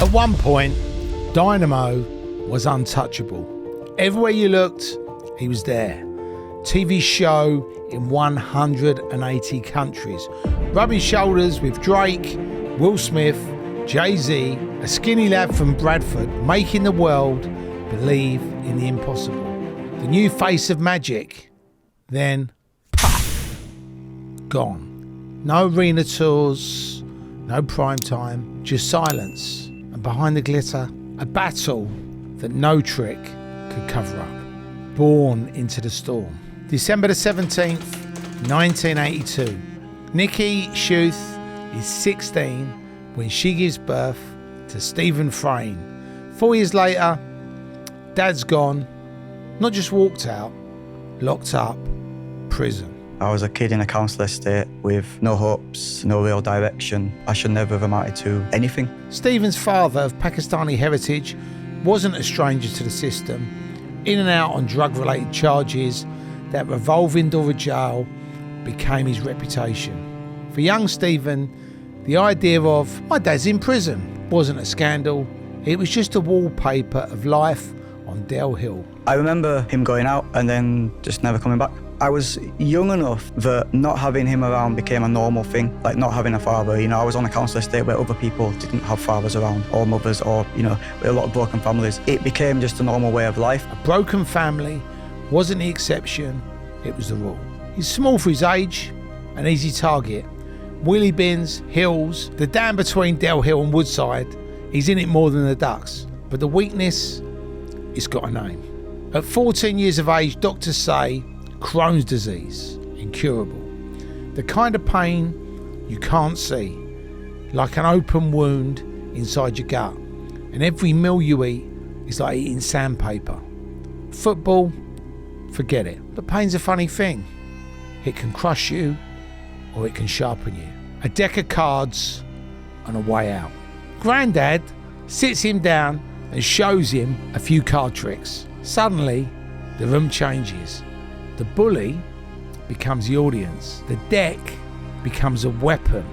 At one point, Dynamo was untouchable. Everywhere you looked, he was there. TV show in 180 countries. Rubbing shoulders with Drake, Will Smith, Jay-Z, a skinny lad from Bradford, making the world believe in the impossible. The new face of magic. Then, puff, gone. No arena tours, no prime time, just silence. And behind the glitter, a battle that no trick could cover up. Born into the storm. December the 17th, 1982. Nikki Schuth is 16 when she gives birth to Stephen Frayne. 4 years later, Dad's gone, not just walked out, locked up, prison. I was a kid in a council estate with no hopes, no real direction. I should never have amounted to anything. Stephen's father, of Pakistani heritage, wasn't a stranger to the system. In and out on drug-related charges, that revolving door of jail became his reputation. For young Stephen, the idea of, my dad's in prison, wasn't a scandal. It was just a wallpaper of life on Dale Hill. I remember him going out and then just never coming back. I was young enough that not having him around became a normal thing, like not having a father. You know, I was on a council estate where other people didn't have fathers around, or mothers, or, you know, a lot of broken families. It became just a normal way of life. A broken family wasn't the exception, it was the rule. He's small for his age, an easy target. Wheelie bins, hills, the dam between Dale Hill and Woodside, he's in it more than the Ducks. But the weakness, it's got a name. At 14 years of age, doctors say Crohn's disease, incurable. The kind of pain you can't see, like an open wound inside your gut. And every meal you eat is like eating sandpaper. Football, forget it. But pain's a funny thing. It can crush you or it can sharpen you. A deck of cards on a way out. Grandad sits him down and shows him a few card tricks. Suddenly, the room changes. The bully becomes the audience. The deck becomes a weapon.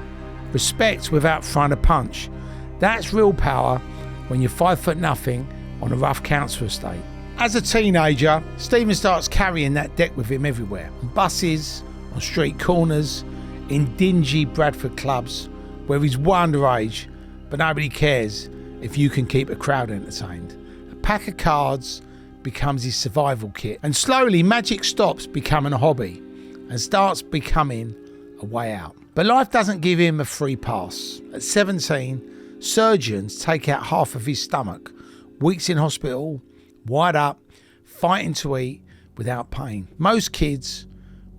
Respect without throwing a punch. That's real power when you're 5'0" on a rough council estate. As a teenager, Stephen starts carrying that deck with him everywhere. On buses, on street corners, in dingy Bradford clubs where he's way underage, but nobody cares if you can keep a crowd entertained. A pack of cards becomes his survival kit, and slowly magic stops becoming a hobby and starts becoming a way out. But life doesn't give him a free pass. At 17, surgeons take out half of his stomach, weeks in hospital, wide up, fighting to eat without pain. Most kids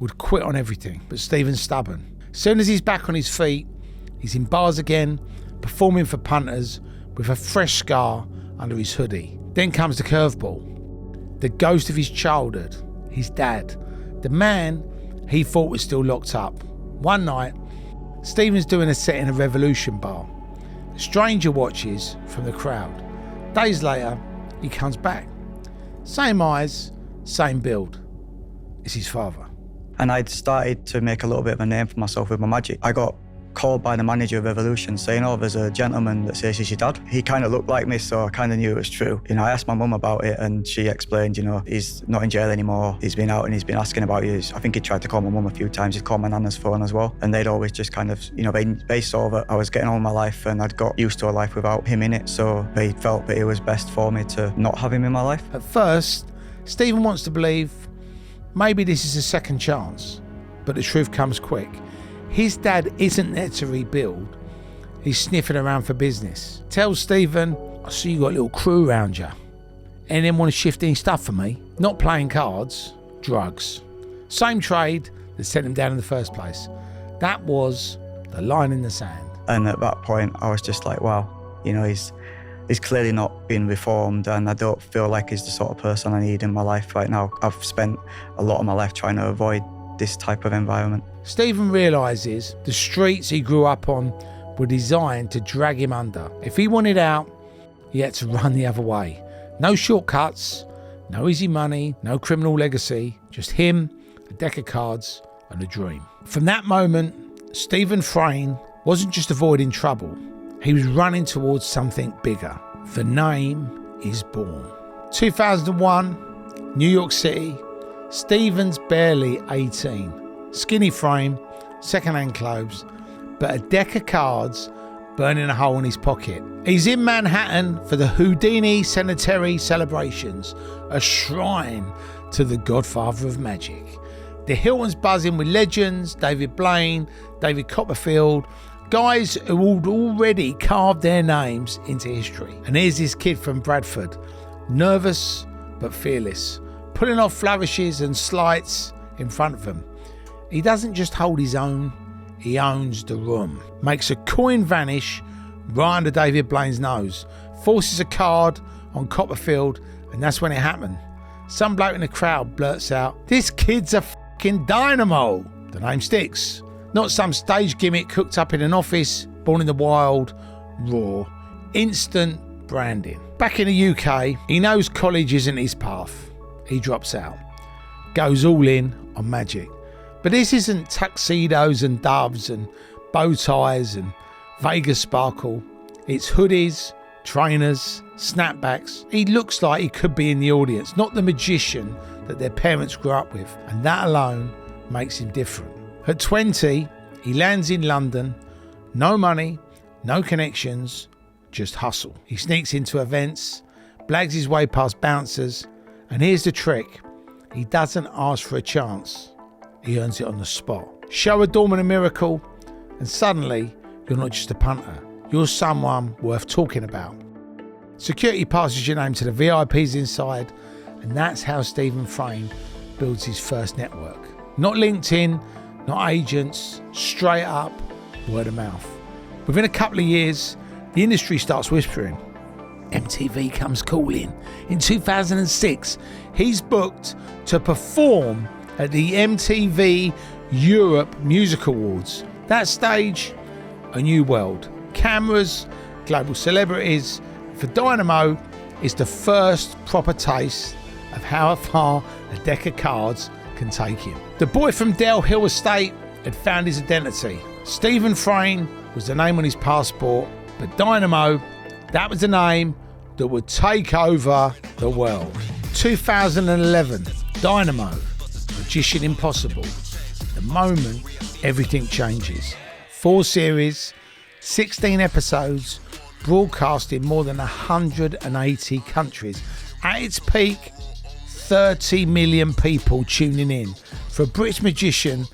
would quit on everything, but Stephen's stubborn. As soon as he's back on his feet, he's in bars again, performing for punters with a fresh scar under his hoodie. Then comes the curveball. The ghost of his childhood, his dad, the man he thought was still locked up. One night, Stephen's doing a set in a Revolution bar. A stranger watches from the crowd. Days later, he comes back. Same eyes, same build. It's his father. And I'd started to make a little bit of a name for myself with my magic. I got called by the manager of Revolution saying, oh, there's a gentleman that says he's your dad. He kind of looked like me, so I kind of knew it was true. You know, I asked my mum about it and she explained, you know, he's not in jail anymore. He's been out and he's been asking about you. I think he tried to call my mum a few times. He'd called my nana's phone as well. And they'd always just kind of, you know, they saw that I was getting on with my life and I'd got used to a life without him in it. So they felt that it was best for me to not have him in my life. At first, Stephen wants to believe maybe this is a second chance, but the truth comes quick. His dad isn't there to rebuild. He's sniffing around for business. Tells Stephen, I see you got a little crew around you. Anyone want to shift any stuff for me? Not playing cards, drugs. Same trade that sent him down in the first place. That was the line in the sand. And at that point, I was just like, wow, you know, he's clearly not been reformed, and I don't feel like he's the sort of person I need in my life right now. I've spent a lot of my life trying to avoid this type of environment. Stephen realises the streets he grew up on were designed to drag him under. If he wanted out, he had to run the other way. No shortcuts, no easy money, no criminal legacy, just him, a deck of cards, and a dream. From that moment, Stephen Frayne wasn't just avoiding trouble, He was running towards something bigger. The name is born. 2001, New York City. Stephen's barely 18. Skinny frame, second-hand clothes, but a deck of cards burning a hole in his pocket. He's in Manhattan for the Houdini Cemetery celebrations, a shrine to the godfather of magic. The Hilton's buzzing with legends, David Blaine, David Copperfield, guys who had already carved their names into history. And here's this kid from Bradford, nervous but fearless, pulling off flourishes and sleights in front of him. He doesn't just hold his own, he owns the room. Makes a coin vanish right under David Blaine's nose, forces a card on Copperfield, and that's when it happened. Some bloke in the crowd blurts out, "This kid's a fucking Dynamo." The name sticks. Not some stage gimmick cooked up in an office, born in the wild, raw, instant branding. Back in the UK, he knows college isn't his path. He drops out, goes all in on magic. But this isn't tuxedos and doves and bow ties and Vegas sparkle. It's hoodies, trainers, snapbacks. He looks like he could be in the audience, not the magician that their parents grew up with. And that alone makes him different. At 20, he lands in London. No money, no connections, just hustle. He sneaks into events, blags his way past bouncers. And here's the trick. He doesn't ask for a chance. He earns it on the spot. Show a doorman a miracle, and suddenly you're not just a punter. You're someone worth talking about. Security passes your name to the VIPs inside, and that's how Stephen Frayne builds his first network. Not LinkedIn, not agents, straight up, word of mouth. Within a couple of years, the industry starts whispering. MTV comes calling. In 2006, he's booked to perform at the MTV Europe Music Awards. That stage, a new world. Cameras, global celebrities. For Dynamo, it's the first proper taste of how far a deck of cards can take him. The boy from Dale Hill Estate had found his identity. Stephen Frayne was the name on his passport, but Dynamo, that was the name that would take over the world. 2011, Dynamo, Magician Impossible. The moment everything changes. 4 series, 16 episodes, broadcast in more than 180 countries. At its peak, 30 million people tuning in. For a British magician,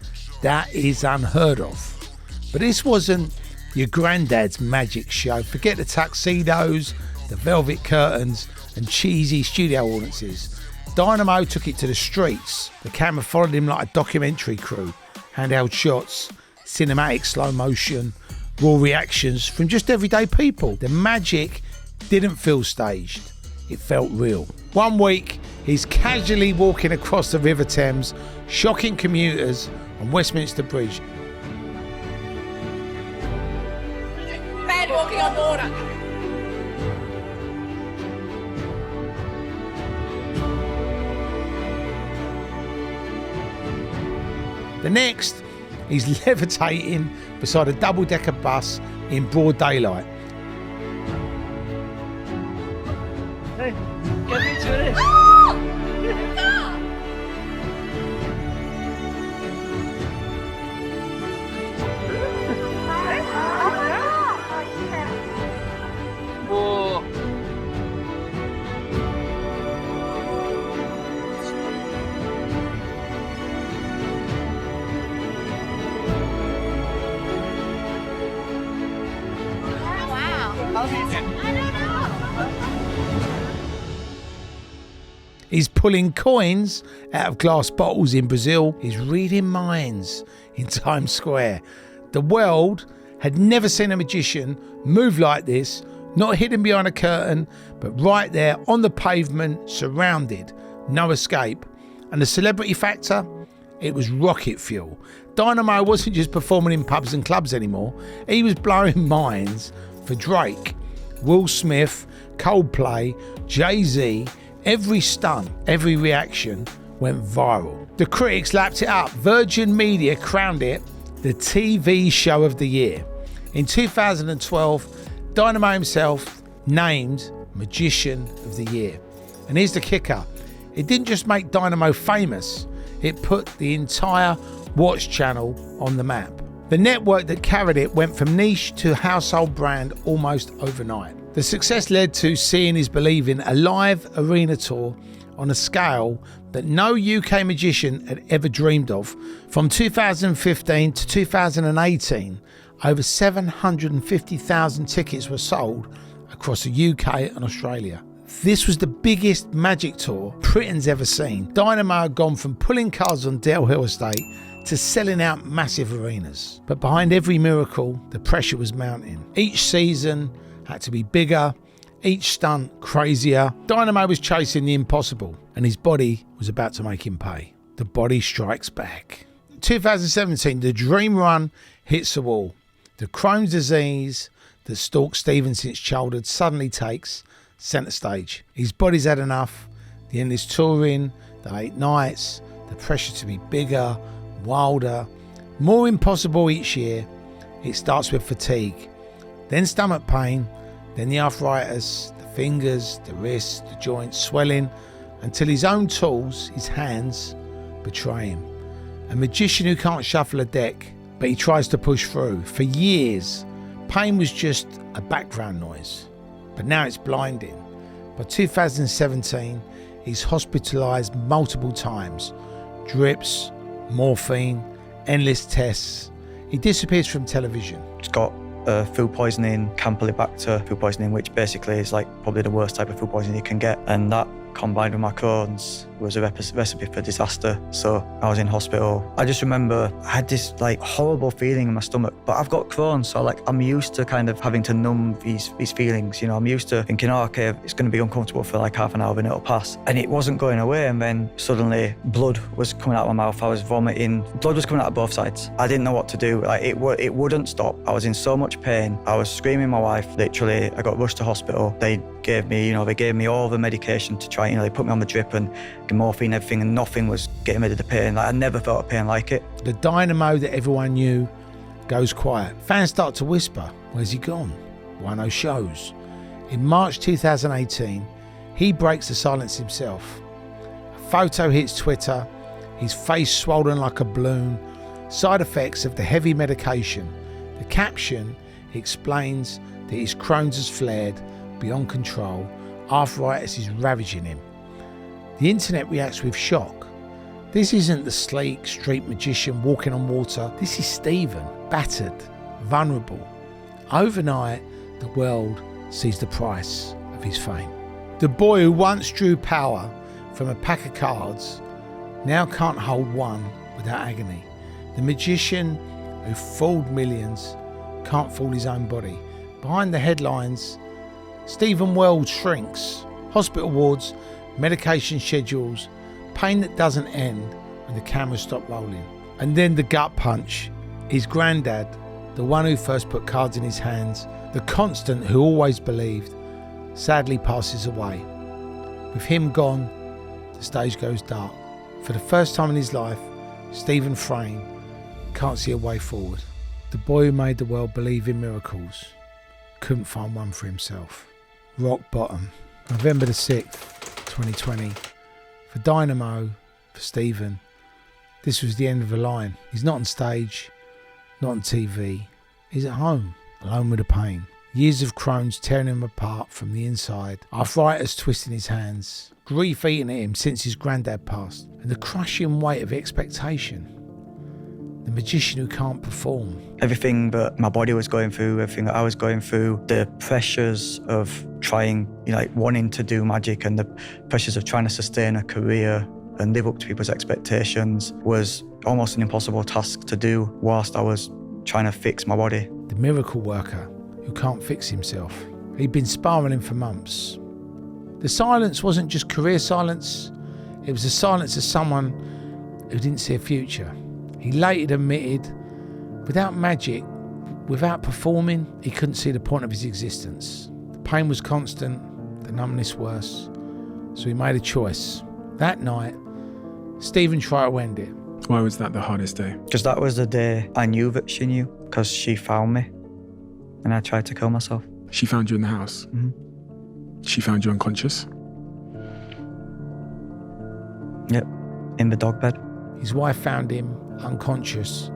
that is unheard of. But this wasn't your granddad's magic show. Forget the tuxedos, the velvet curtains and cheesy studio audiences. Dynamo took it to the streets. The camera followed him like a documentary crew. Handheld shots, cinematic slow motion, raw reactions from just everyday people. The magic didn't feel staged. It felt real. One week, he's casually walking across the River Thames, shocking commuters on Westminster Bridge. Bad walking on water. The next, he's levitating beside a double-decker bus in broad daylight. Hey, get into it. He's pulling coins out of glass bottles in Brazil. He's reading minds in Times Square. The world had never seen a magician move like this, not hidden behind a curtain, but right there on the pavement, surrounded, no escape. And the celebrity factor? It was rocket fuel. Dynamo wasn't just performing in pubs and clubs anymore. He was blowing minds for Drake, Will Smith, Coldplay, Jay-Z. Every stunt, every reaction went viral. The critics lapped it up. Virgin Media crowned it the TV show of the year. In 2012, Dynamo himself named Magician of the Year. And here's the kicker. It didn't just make Dynamo famous, it put the entire watch channel on the map. The network that carried it went from niche to household brand almost overnight. The success led to seeing is believing a live arena tour on a scale that no UK magician had ever dreamed of. From 2015 to 2018, over 750,000 tickets were sold across the UK and Australia. This was the biggest magic tour Britain's ever seen. Dynamo had gone from pulling cards on Dale Hill Estate to selling out massive arenas. But behind every miracle, the pressure was mounting. Each season had to be bigger, each stunt crazier. Dynamo was chasing the impossible, and his body was about to make him pay. The body strikes back. 2017, the dream run hits the wall. The Crohn's disease that stalked Stephen since childhood suddenly takes centre stage. His body's had enough. The endless touring, the late nights, the pressure to be bigger, wilder, more impossible each year. It starts with fatigue, then stomach pain, then the arthritis, the fingers, the wrists, the joints swelling, until his own tools, his hands, betray him. A magician who can't shuffle a deck, but he tries to push through. For years, pain was just a background noise, but now it's blinding. By 2017, he's hospitalised multiple times. Drips, morphine, endless tests. He disappears from television. He's got food poisoning, Campylobacter food poisoning, which basically is like probably the worst type of food poisoning you can get. And that combined with my Crohn's was a recipe for disaster. So I was in hospital. I just remember I had this like horrible feeling in my stomach, but I've got Crohn's, so like I'm used to kind of having to numb these feelings. You know, I'm used to thinking, oh, okay, it's going to be uncomfortable for like half an hour and it'll pass. And it wasn't going away. And then suddenly blood was coming out of my mouth. I was vomiting. Blood was coming out of both sides. I didn't know what to do. Like it wouldn't stop. I was in so much pain. I was screaming my wife. Literally, I got rushed to hospital. They gave me all the medication to try, they put me on the drip and morphine, everything, and nothing was getting rid of the pain. Like, I never felt a pain like it. The Dynamo that everyone knew goes quiet. Fans start to whisper, where's he gone? Why no shows? In March 2018, he breaks the silence himself. A photo hits Twitter, his face swollen like a balloon, side effects of the heavy medication. The caption explains that his Crohn's has flared beyond control, arthritis is ravaging him. The internet reacts with shock. This isn't the sleek street magician walking on water. This is Stephen, battered, vulnerable. Overnight, the world sees the price of his fame. The boy who once drew power from a pack of cards now can't hold one without agony. The magician who fooled millions can't fool his own body. Behind the headlines, Stephen World shrinks, hospital wards, medication schedules, pain that doesn't end when the cameras stop rolling. And then the gut punch. His granddad, the one who first put cards in his hands, the constant who always believed, sadly passes away. With him gone, the stage goes dark. For the first time in his life, Stephen Frayne can't see a way forward. The boy who made the world believe in miracles couldn't find one for himself. Rock bottom. November the 6th, 2020. For Dynamo, for Stephen, this was the end of the line. He's not on stage, not on TV. He's at home, alone with the pain. Years of Crohn's tearing him apart from the inside. Arthritis twisting his hands. Grief eating at him since his granddad passed. And the crushing weight of expectation. The magician who can't perform. Everything that my body was going through, everything that I was going through, the pressures of trying, wanting to do magic and the pressures of trying to sustain a career and live up to people's expectations was almost an impossible task to do whilst I was trying to fix my body. The miracle worker who can't fix himself. He'd been spiralling for months. The silence wasn't just career silence, it was the silence of someone who didn't see a future. He later admitted, without magic, without performing, he couldn't see the point of his existence. The pain was constant, the numbness worse, so he made a choice. That night, Stephen tried to end it. Why was that the hardest day? Because that was the day I knew that she knew, because she found me and I tried to kill myself. She found you in the house. She found you unconscious. Yep, in the dog bed. His wife found him unconscious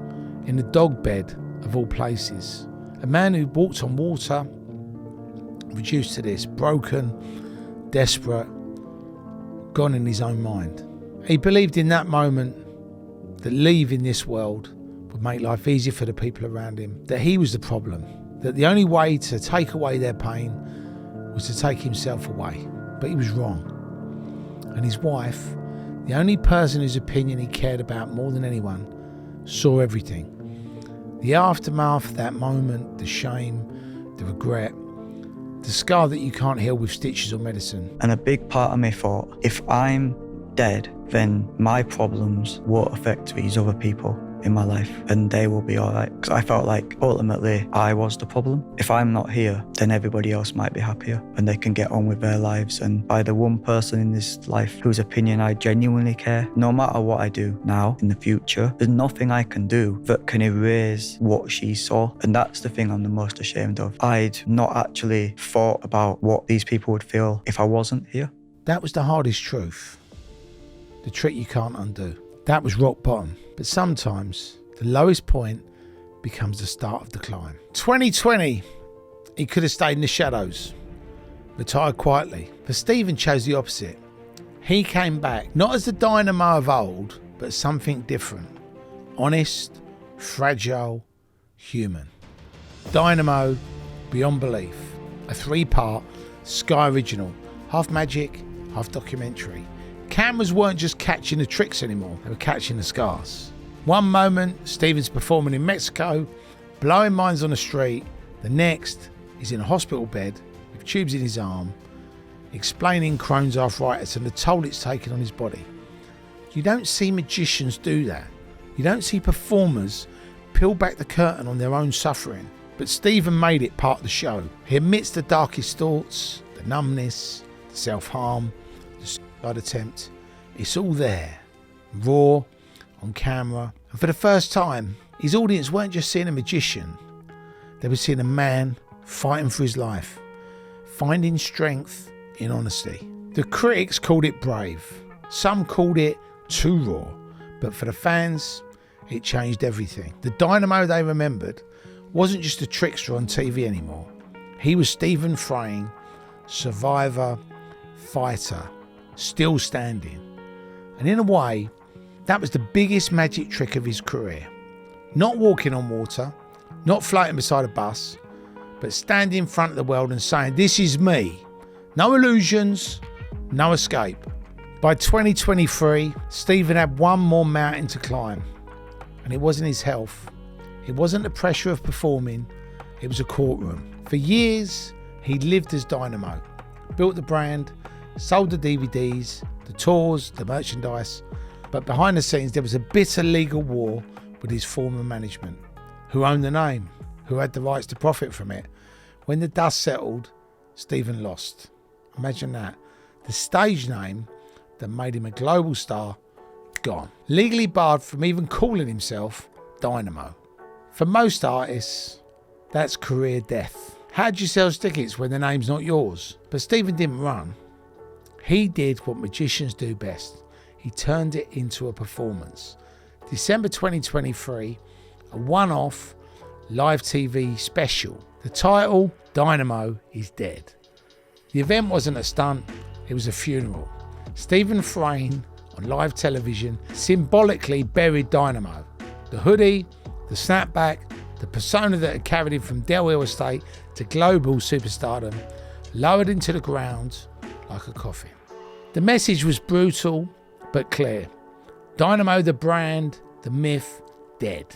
in the dog bed of all places. A man who walked on water, reduced to this, broken, desperate, gone in his own mind. He believed in that moment that leaving this world would make life easier for the people around him, that he was the problem, that the only way to take away their pain was to take himself away. But he was wrong. And his wife, the only person whose opinion he cared about more than anyone, saw everything. The aftermath of that moment, the shame, the regret, the scar that you can't heal with stitches or medicine. And a big part of me thought, if I'm dead, then my problems won't affect these other people in my life and they will be all right. Because I felt like ultimately I was the problem. If I'm not here, then everybody else might be happier and they can get on with their lives. And by the one person in this life whose opinion I genuinely care, no matter what I do now, in the future, there's nothing I can do that can erase what she saw. And that's the thing I'm the most ashamed of. I'd not actually thought about what these people would feel if I wasn't here. That was the hardest truth. The trick you can't undo. That was rock bottom. But sometimes the lowest point becomes the start of the climb. 2020, he could have stayed in the shadows, retired quietly. But Stephen chose the opposite. He came back, not as the Dynamo of old, but something different. Honest, fragile, human. Dynamo, Beyond Belief. A 3-part Sky original. Half magic, half documentary. Cameras weren't just catching the tricks anymore, they were catching the scars. One moment, Stephen's performing in Mexico, blowing minds on the street. The next, he's in a hospital bed with tubes in his arm, explaining Crohn's arthritis and the toll it's taken on his body. You don't see magicians do that. You don't see performers peel back the curtain on their own suffering. But Stephen made it part of the show. He admits the darkest thoughts, the numbness, the self-harm, the suicide attempt. It's all there, raw, on camera. And for the first time, his audience weren't just seeing a magician. They were seeing a man fighting for his life, finding strength in honesty. The critics called it brave. Some called it too raw. But for the fans, it changed everything. The Dynamo they remembered wasn't just a trickster on TV anymore. He was Stephen Frayne, survivor, fighter, still standing. And in a way, that was the biggest magic trick of his career. Not walking on water, not floating beside a bus, but standing in front of the world and saying, "This is me." No illusions, no escape. By 2023, Stephen had one more mountain to climb. And it wasn't his health. It wasn't the pressure of performing. It was a courtroom. For years, he lived as Dynamo. Built the brand, sold the DVDs, the tours, the merchandise. But behind the scenes, there was a bitter legal war with his former management. Who owned the name? Who had the rights to profit from it? When the dust settled, Stephen lost. Imagine that. The stage name that made him a global star, gone. Legally barred from even calling himself Dynamo. For most artists, that's career death. How do you sell tickets when the name's not yours? But Stephen didn't run. He did what magicians do best. He turned it into a performance. December 2023, a one-off live TV special. The title, Dynamo is Dead. The event wasn't a stunt, it was a funeral. Stephen Frayne, on live television, symbolically buried Dynamo. The hoodie, the snapback, the persona that had carried him from Del Hill Estate to global superstardom, lowered into the ground like a coffin. The message was brutal but clear. Dynamo, the brand, the myth, dead.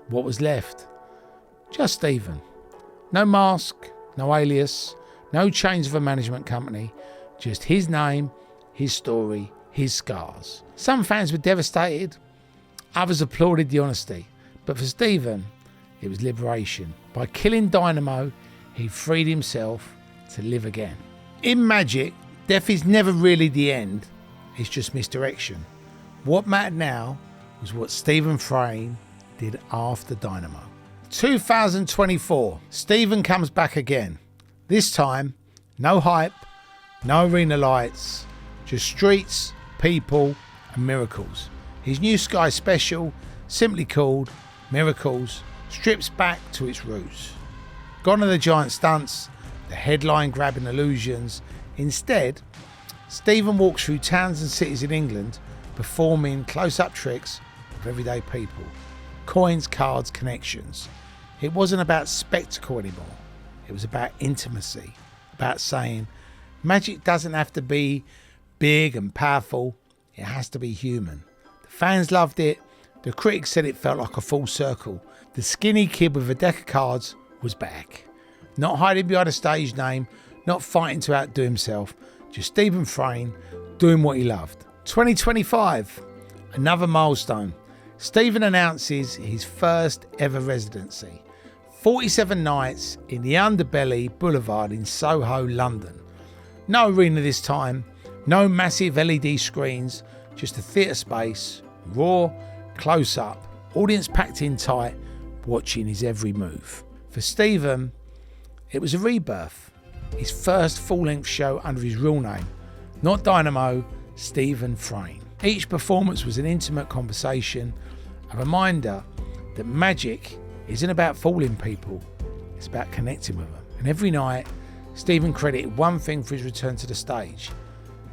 What was left? Just Stephen. No mask, no alias, no chains of a management company, just his name, his story, his scars. Some fans were devastated, others applauded the honesty. But for Stephen, it was liberation. By killing Dynamo, he freed himself to live again. In magic, death is never really the end, it's just misdirection. What mattered now was what Stephen Frayne did after Dynamo. 2024, Stephen comes back again. This time, no hype, no arena lights, just streets, people and miracles. His new Sky special, simply called Miracles, strips back to its roots. Gone are the giant stunts, the headline grabbing illusions. Instead, Stephen walks through towns and cities in England performing close-up tricks of everyday people. Coins, cards, connections. It wasn't about spectacle anymore. It was about intimacy, about saying magic doesn't have to be big and powerful, it has to be human. The fans loved it, the critics said it felt like a full circle. The skinny kid with a deck of cards was back. Not hiding behind a stage name, not fighting to outdo himself, just Stephen Frayne doing what he loved. 2025, another milestone. Stephen announces his first ever residency. 47 nights in the Underbelly Boulevard in Soho, London. No arena this time, no massive LED screens, just a theatre space, raw, close up, audience packed in tight, watching his every move. For Stephen, it was a rebirth, his first full-length show under his real name, not Dynamo, Stephen Frayne. Each performance was an intimate conversation, a reminder that magic isn't about fooling people, it's about connecting with them. And every night, Stephen credited one thing for his return to the stage,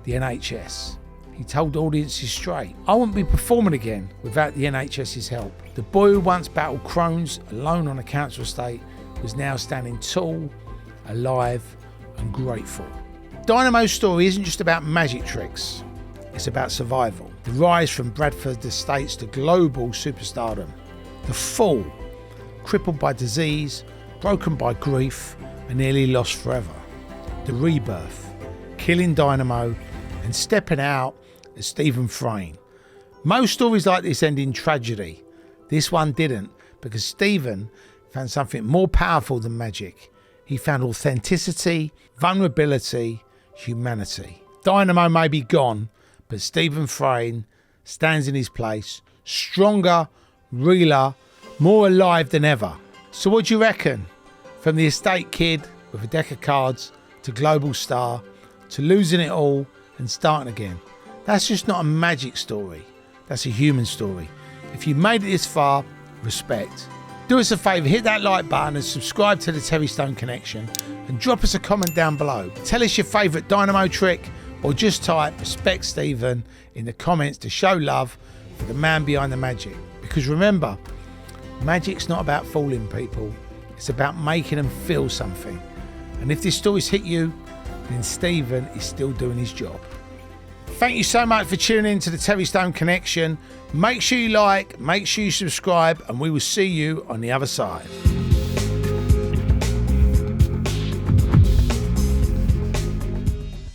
the NHS. He told audiences straight, I wouldn't be performing again without the NHS's help. The boy who once battled Crohn's alone on a council estate was now standing tall, alive and grateful. Dynamo's story isn't just about magic tricks, it's about survival. The rise from Bradford estates to global superstardom. The fall, crippled by disease, broken by grief and nearly lost forever. The rebirth, killing Dynamo and stepping out as Stephen Frayne. Most stories like this end in tragedy. This one didn't, because Stephen found something more powerful than magic. He found authenticity, vulnerability, humanity. Dynamo may be gone, but Stephen Frayne stands in his place, stronger, realer, more alive than ever. So what do you reckon? From the estate kid with a deck of cards to global star to losing it all and starting again. That's just not a magic story. That's a human story. If you made it this far, respect. Do us a favour, hit that like button and subscribe to the Terry Stone Connection and drop us a comment down below. Tell us your favourite Dynamo trick or just type respect Stephen in the comments to show love for the man behind the magic. Because remember, magic's not about fooling people, it's about making them feel something. And if this story's hit you, then Stephen is still doing his job. Thank you so much for tuning in to the Terry Stone Connection. Make sure you like, make sure you subscribe, and we will see you on the other side.